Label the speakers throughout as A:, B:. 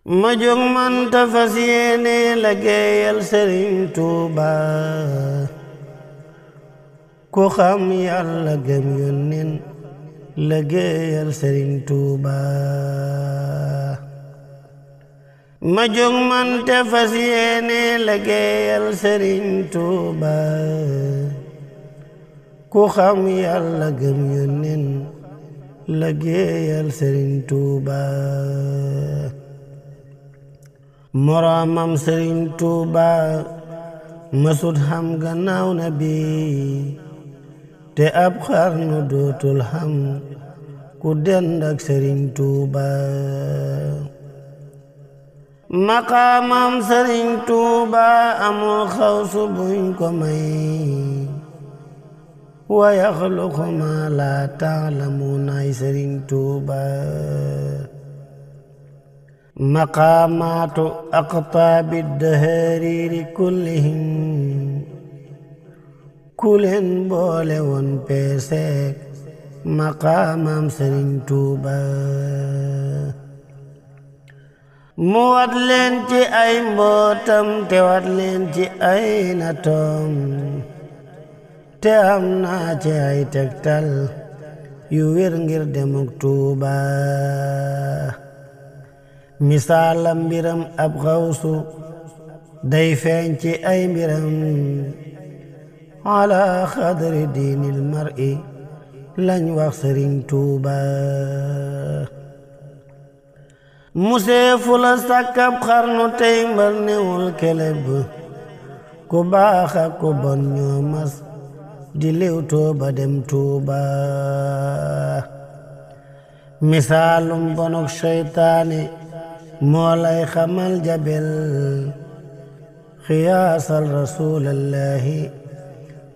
A: ma jóg man ta fas yéene liggéeyal Sëriñ Tuuba ku xam Yàlla gëm Yónneen liggéeyal Sëriñ Tuuba ma jóg man ta fas yéene liggéeyal Sëriñ Tuuba ku xam Yàlla gëm Yónneen liggéeyal Sëriñ Tuuba moroomam Sëriñ Tuuba mësut xam gannaaw Nabi te ab xarnu dootul xam ku dend ak Sëriñ Tuuba maqaamam Sëriñ Tuuba amul xawsu buñ ko may wa yaxluqu ma la taalamuun ay Sëriñ Tuuba maqaamaatu aqtaabi dahaariiri kullihim ku leen boole woon peeseek maqaamam Sëriñ Tuuba mu wat leen ci ay mbootam te wat leen ci ay natoom te am naa ci ay tegtal yu wér ngir demuk Tuuba misaalam mbiram ab xawsu day feeñ ci ay mbiram ala xadri diinil mar'i lañ wax Sëriñ Tuuba musee fu la sàkkab xarnu tey mbar newul keleb ku baax ak ku bon ñoo mas di léewtoo ba dem Tuuba misaalum bonok seytaane moo lay xamal jabel xiyaasal rasuulallahi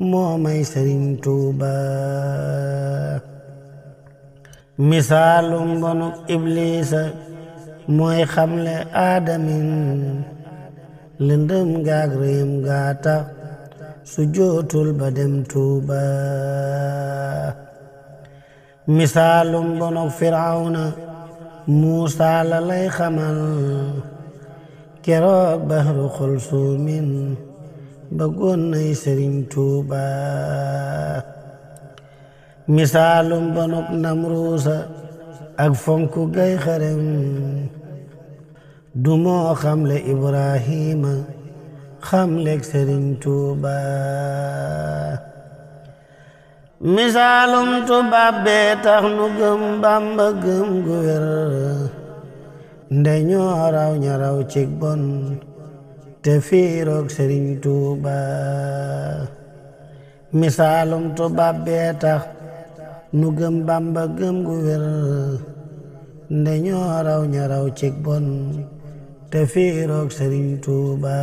A: moo may Sëriñ Tuuba misaalum bonok ibliisa mooy xamle aadamin lëndëm gaag réem gaa tax su jootul ba dem Tuuba misaalum bonok firawna Muusaa la lay xamal keroog bahru xulsuumin bëggoon nay Sëriñ Tuuba misaalum bonok Namruusa ak fonku gay xarem du moo xamle Ibrahima xamlek Sëriñ Tuuba misaalum tubaab bee tax nu gëm Bàmba gëm gu wér nde ñoo raw ña raw cig bon te fiiroog Sëriñ Tuuba misaalum tubaab bee tax nu gëm Bàmba gëm gu wér nde ñoo raw ña raw cig bon te fiiroog Sëriñ Tuuba